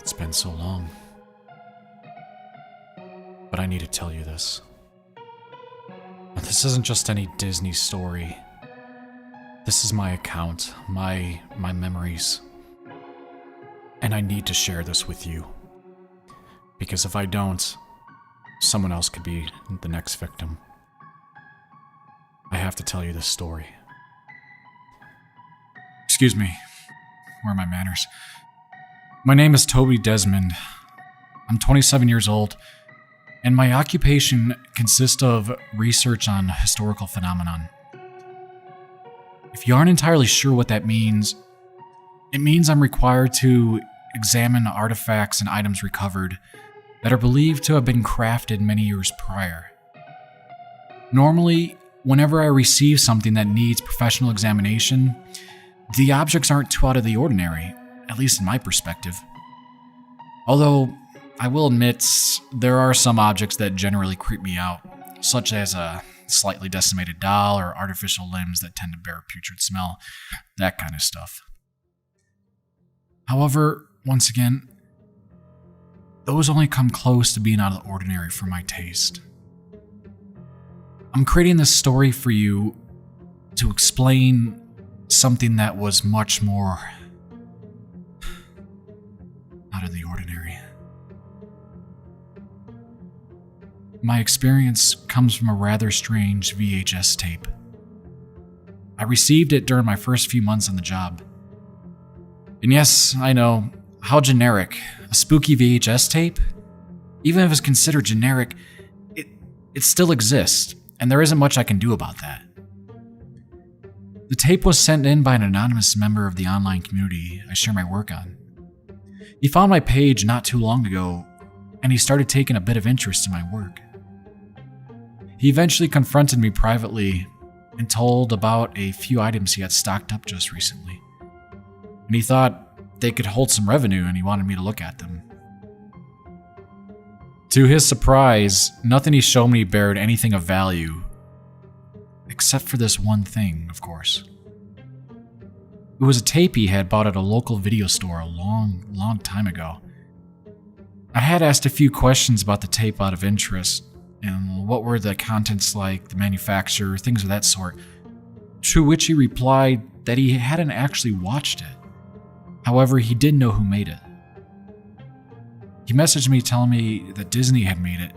It's been so long. But I need to tell you this. This isn't just any Disney story. This is my account, my memories. And I need to share this with you. Because if I don't, someone else could be the next victim. I have to tell you this story. Excuse me. Where are my manners? My name is Toby Desmond. I'm 27 years old, and my occupation consists of research on historical phenomenon. If you aren't entirely sure what that means, it means I'm required to examine artifacts and items recovered that are believed to have been crafted many years prior. Normally, whenever I receive something that needs professional examination, the objects aren't too out of the ordinary, at least in my perspective. Although, I will admit, there are some objects that generally creep me out, such as a slightly decimated doll or artificial limbs that tend to bear a putrid smell, that kind of stuff. However, once again, those only come close to being out of the ordinary for my taste. I'm creating this story for you to explain something that was much more out of the ordinary. My experience comes from a rather strange VHS tape. I received it during my first few months on the job. And yes, I know, how generic. A spooky VHS tape? Even if it's considered generic, it still exists, and there isn't much I can do about that. The tape was sent in by an anonymous member of the online community I share my work on. He found my page not too long ago, and he started taking a bit of interest in my work. He eventually confronted me privately and told about a few items he had stocked up just recently. And he thought they could hold some revenue and he wanted me to look at them. To his surprise, nothing he showed me bared anything of value, except for this one thing, of course. It was a tape he had bought at a local video store a long time ago. I had asked a few questions about the tape out of interest, and what were the contents like, the manufacturer, things of that sort, to which he replied that he hadn't actually watched it. However, he did know who made it. He messaged me telling me that Disney had made it,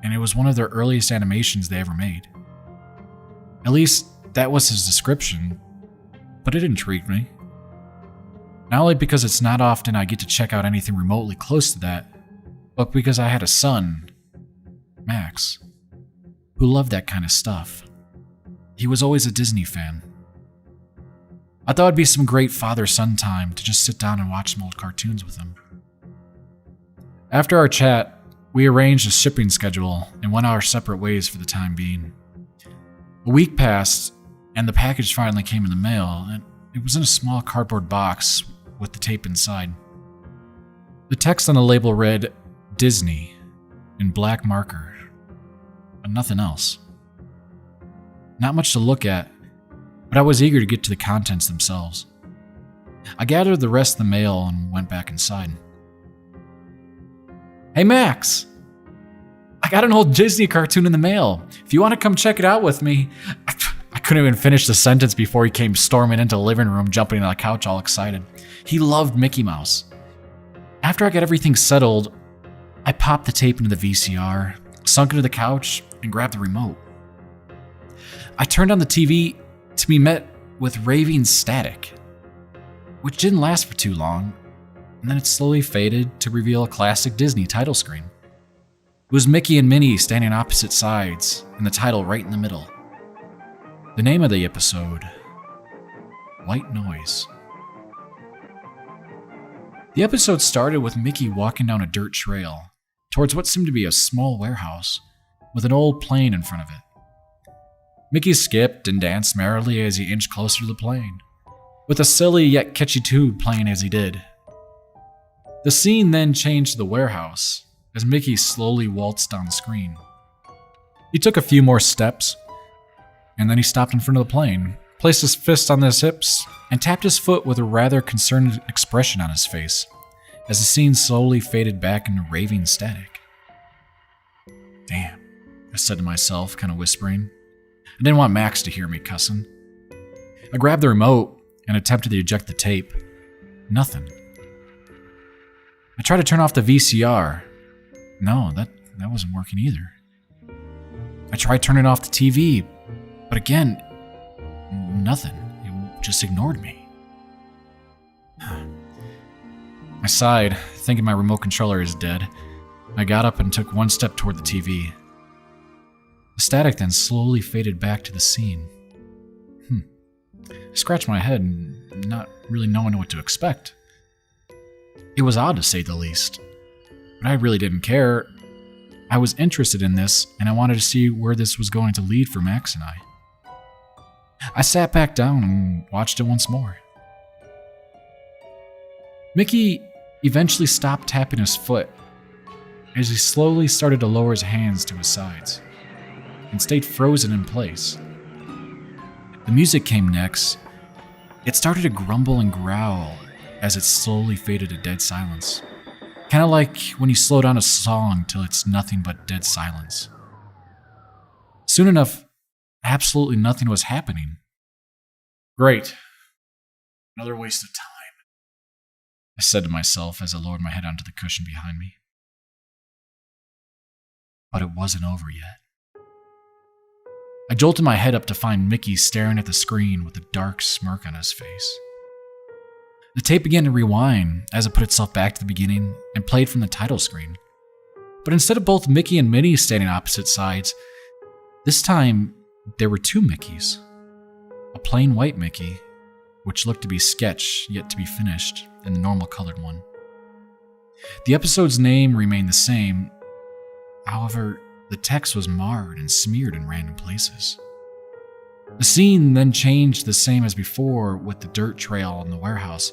and it was one of their earliest animations they ever made. At least, that was his description, but it intrigued me. Not only because it's not often I get to check out anything remotely close to that, but because I had a son, Max, who loved that kind of stuff. He was always a Disney fan. I thought it'd be some great father-son time to just sit down and watch some old cartoons with him. After our chat, we arranged a shipping schedule and went our separate ways for the time being. A week passed, and the package finally came in the mail, and it was in a small cardboard box with the tape inside. The text on the label read, Disney, in black marker, but nothing else. Not much to look at, but I was eager to get to the contents themselves. I gathered the rest of the mail and went back inside. Hey Max! I got an old Disney cartoon in the mail. If you want to come check it out with me. I couldn't even finish the sentence before he came storming into the living room, jumping on the couch all excited. He loved Mickey Mouse. After I got everything settled, I popped the tape into the VCR, sunk into the couch, and grabbed the remote. I turned on the TV to be met with raving static, which didn't last for too long, and then it slowly faded to reveal a classic Disney title screen. It was Mickey and Minnie standing opposite sides, and the title right in the middle. The name of the episode, White Noise. The episode started with Mickey walking down a dirt trail towards what seemed to be a small warehouse with an old plane in front of it. Mickey skipped and danced merrily as he inched closer to the plane, with a silly yet catchy tune playing as he did. The scene then changed to the warehouse as Mickey slowly waltzed down the screen. He took a few more steps, and then he stopped in front of the plane, placed his fist on his hips, and tapped his foot with a rather concerned expression on his face, as the scene slowly faded back into raving static. Damn, I said to myself, kind of whispering. I didn't want Max to hear me cussing. I grabbed the remote and attempted to eject the tape. Nothing. I tried to turn off the VCR. No, that wasn't working either. I tried turning off the TV, but again, nothing. It just ignored me. I sighed, thinking my remote controller is dead. I got up and took one step toward the TV. The static then slowly faded back to the scene. I scratched my head, not really knowing what to expect. It was odd, to say the least, but I really didn't care. I was interested in this, and I wanted to see where this was going to lead for Max and I. I sat back down and watched it once more. Mickey eventually stopped tapping his foot as he slowly started to lower his hands to his sides and stayed frozen in place. The music came next. It started to grumble and growl as it slowly faded to dead silence. Kind of like when you slow down a song till it's nothing but dead silence. Soon enough, absolutely nothing was happening. Great. Another waste of time, I said to myself as I lowered my head onto the cushion behind me. But it wasn't over yet. I jolted my head up to find Mickey staring at the screen with a dark smirk on his face. The tape began to rewind as it put itself back to the beginning and played from the title screen. But instead of both Mickey and Minnie standing opposite sides, this time there were two Mickeys. A plain white Mickey, which looked to be sketch yet to be finished, and the normal colored one. The episode's name remained the same, however, the text was marred and smeared in random places. The scene then changed the same as before with the dirt trail in the warehouse,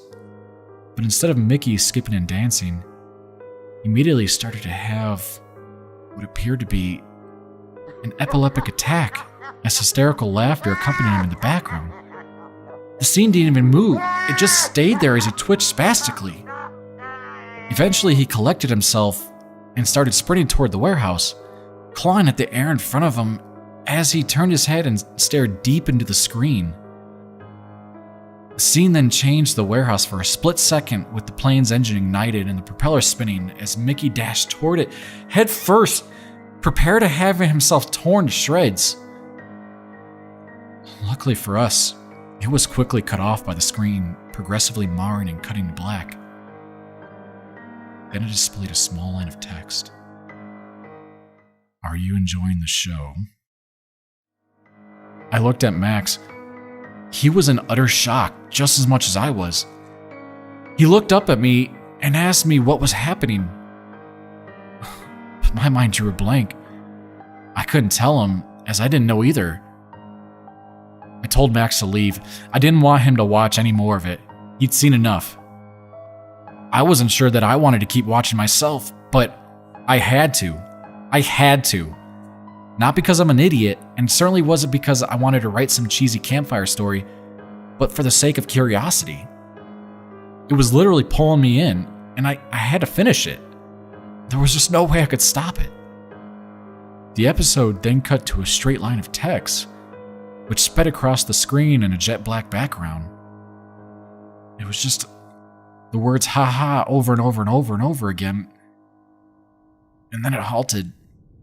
but instead of Mickey skipping and dancing, he immediately started to have what appeared to be an epileptic attack as hysterical laughter accompanied him in the background. The scene didn't even move, it just stayed there as he twitched spastically. Eventually he collected himself and started sprinting toward the warehouse, clawing at the air in front of him as he turned his head and stared deep into the screen. The scene then changed the warehouse for a split second with the plane's engine ignited and the propeller spinning as Mickey dashed toward it, head first, prepared to have himself torn to shreds. Luckily for us, it was quickly cut off by the screen, progressively marring and cutting to black. Then it displayed a small line of text. Are you enjoying the show? I looked at Max. He was in utter shock, just as much as I was. He looked up at me and asked me what was happening. My mind drew a blank. I couldn't tell him, as I didn't know either. I told Max to leave. I didn't want him to watch any more of it. He'd seen enough. I wasn't sure that I wanted to keep watching myself, but I had to. I had to. Not because I'm an idiot, and certainly wasn't because I wanted to write some cheesy campfire story, but for the sake of curiosity. It was literally pulling me in, and I had to finish it. There was just no way I could stop it. The episode then cut to a straight line of text, which sped across the screen in a jet black background. It was just the words "ha-ha" over and over and over and over again, and then it halted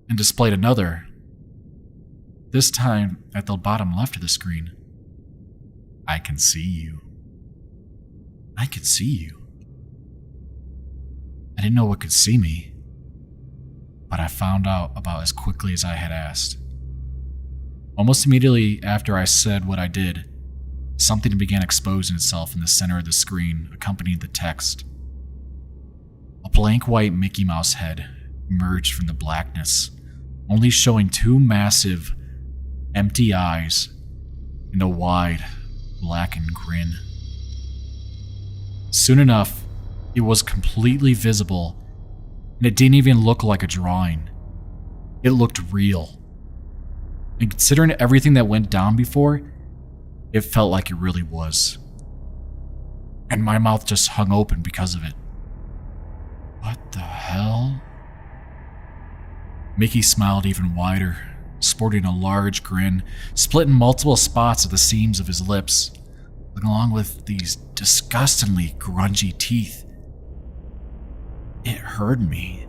and displayed another. This time at the bottom left of the screen. I can see you. I can see you. I didn't know what could see me, but I found out about as quickly as I had asked. Almost immediately after I said what I did, something began exposing itself in the center of the screen, accompanying the text. A blank white Mickey Mouse head emerged from the blackness, only showing two massive, empty eyes and a wide, blackened grin. Soon enough, it was completely visible, and it didn't even look like a drawing. It looked real. And considering everything that went down before, it felt like it really was. And my mouth just hung open because of it. What the hell? Mickey smiled even wider, sporting a large grin, split in multiple spots at the seams of his lips, along with these disgustingly grungy teeth. It heard me.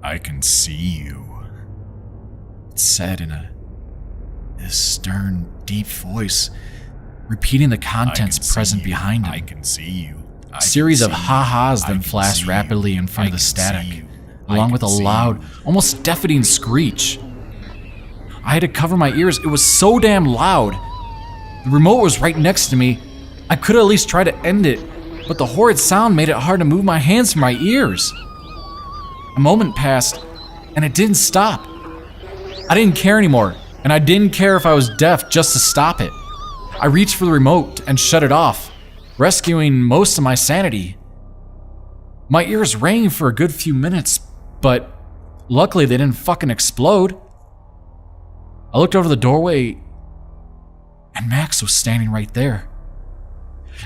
I can see you, it said in a stern, deep voice, repeating the contents present behind him. I can see you. A series of ha-has then flashed rapidly in front of the static, along with a loud, almost deafening screech. I had to cover my ears. It was so damn loud. The remote was right next to me. I could at least try to end it, but the horrid sound made it hard to move my hands from my ears. A moment passed, and it didn't stop. I didn't care anymore, and I didn't care if I was deaf just to stop it. I reached for the remote and shut it off, rescuing most of my sanity. My ears rang for a good few minutes, but luckily they didn't fucking explode. I looked over the doorway, and Max was standing right there.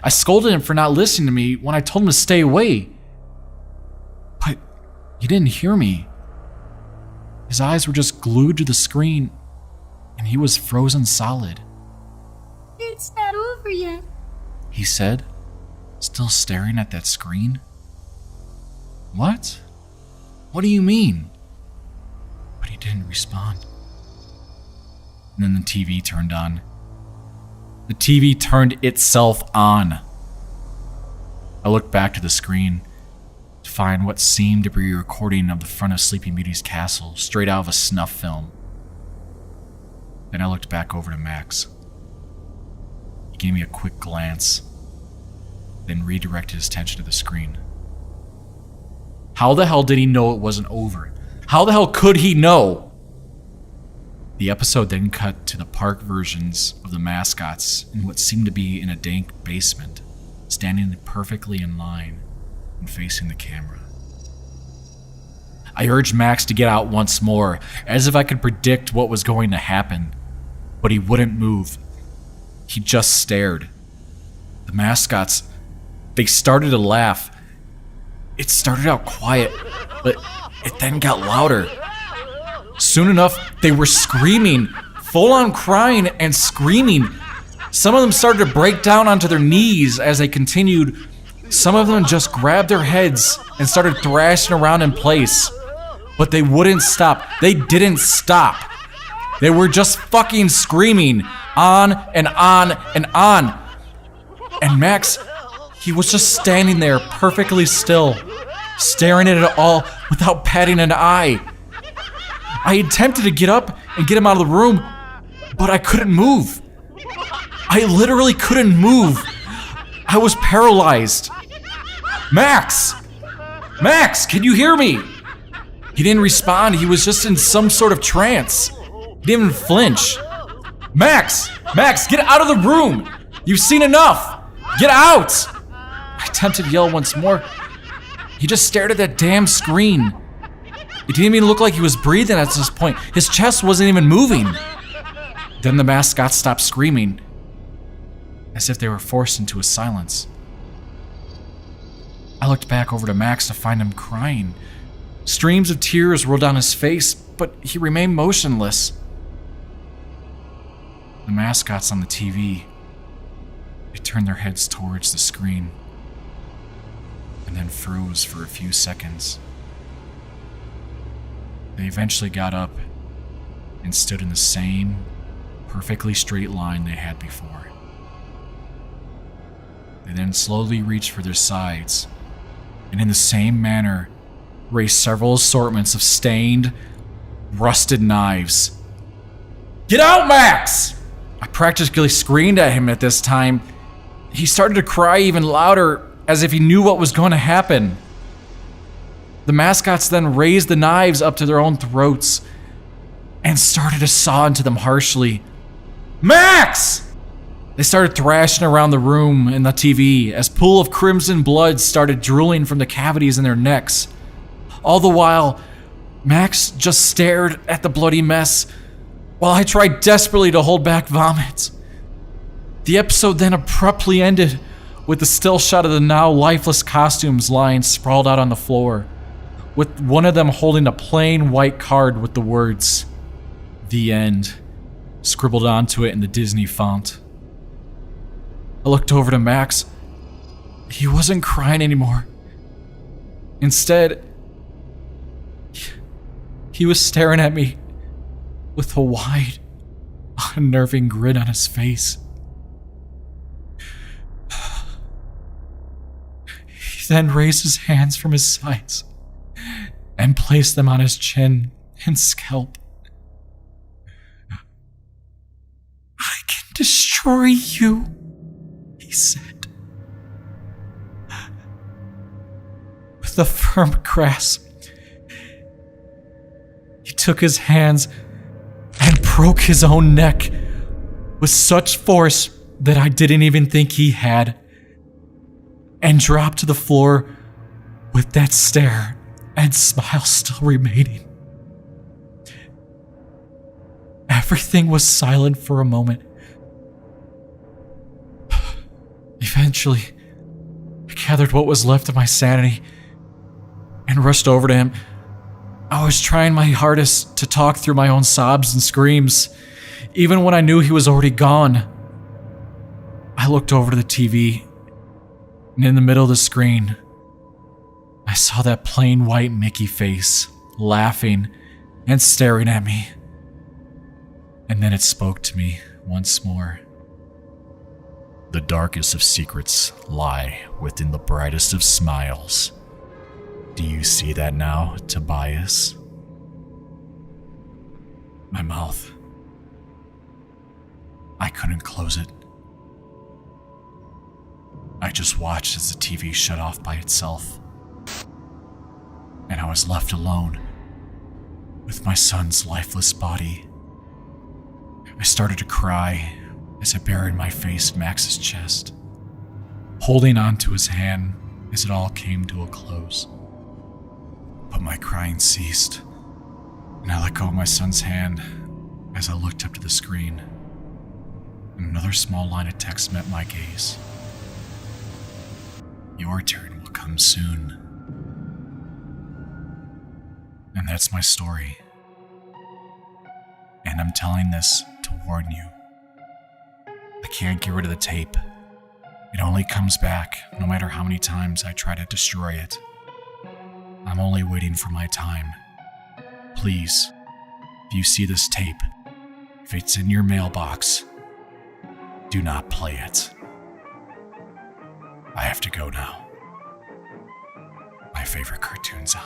I scolded him for not listening to me when I told him to stay away. But he didn't hear me. His eyes were just glued to the screen, and he was frozen solid. It's not over yet, he said, still staring at that screen. What? What do you mean? But he didn't respond. And then the TV turned on. The TV turned itself on. I looked back to the screen to find what seemed to be a recording of the front of Sleeping Beauty's castle, straight out of a snuff film. Then I looked back over to Max. He gave me a quick glance, then redirected his attention to the screen. How the hell did he know it wasn't over? How the hell could he know? The episode then cut to the park versions of the mascots in what seemed to be in a dank basement, standing perfectly in line and facing the camera. I urged Max to get out once more, as if I could predict what was going to happen, but he wouldn't move. He just stared. The mascots, they started to laugh. It started out quiet, but it then got louder. Soon enough, they were screaming, full-on crying and screaming. Some of them started to break down onto their knees as they continued. Some of them just grabbed their heads and started thrashing around in place. But they wouldn't stop. They didn't stop. They were just fucking screaming on and on and on. And Max, he was just standing there perfectly still, staring at it all without batting an eye. I attempted to get up and get him out of the room, but I couldn't move. I literally couldn't move. I was paralyzed. Max! Max, can you hear me? He didn't respond. He was just in some sort of trance. He didn't even flinch. Max! Max, get out of the room! You've seen enough! Get out! I attempted to yell once more. He just stared at that damn screen. It didn't even look like he was breathing at this point. His chest wasn't even moving. Then the mascots stopped screaming, as if they were forced into a silence. I looked back over to Max to find him crying. Streams of tears rolled down his face, but he remained motionless. The mascots on the TV, they turned their heads towards the screen, and then froze for a few seconds. They eventually got up and stood in the same perfectly straight line they had before. They then slowly reached for their sides, and in the same manner raised several assortments of stained, rusted knives. Get out, Max! I practically screamed at him at this time. He started to cry even louder, as if he knew what was going to happen. The mascots then raised the knives up to their own throats and started to saw into them harshly. Max! They started thrashing around the room and the TV as a pool of crimson blood started drooling from the cavities in their necks. All the while, Max just stared at the bloody mess while I tried desperately to hold back vomit. The episode then abruptly ended with the still shot of the now lifeless costumes lying sprawled out on the floor, with one of them holding a plain white card with the words, "The End," scribbled onto it in the Disney font. I looked over to Max. He wasn't crying anymore. Instead, he was staring at me with a wide, unnerving grin on his face. He then raised his hands from his sides and placed them on his chin and scalp. "I can destroy you," he said, with a firm grasp. He took his hands and broke his own neck with such force that I didn't even think he had, and dropped to the floor with that stare and smile still remaining. Everything was silent for a moment. Eventually, I gathered what was left of my sanity and rushed over to him. I was trying my hardest to talk through my own sobs and screams, even when I knew he was already gone. I looked over to the TV, and in the middle of the screen, I saw that plain white Mickey face, laughing and staring at me. And then it spoke to me once more. "The darkest of secrets lie within the brightest of smiles. Do you see that now, Tobias?" My mouth. I couldn't close it. I just watched as the TV shut off by itself. And I was left alone with my son's lifeless body. I started to cry as I buried my face in Max's chest, holding onto his hand as it all came to a close. But my crying ceased, and I let go of my son's hand as I looked up to the screen, and another small line of text met my gaze. "Your turn will come soon." And that's my story. And I'm telling this to warn you. I can't get rid of the tape. It only comes back no matter how many times I try to destroy it. I'm only waiting for my time. Please, if you see this tape, if it's in your mailbox, do not play it. I have to go now. My favorite cartoon's on.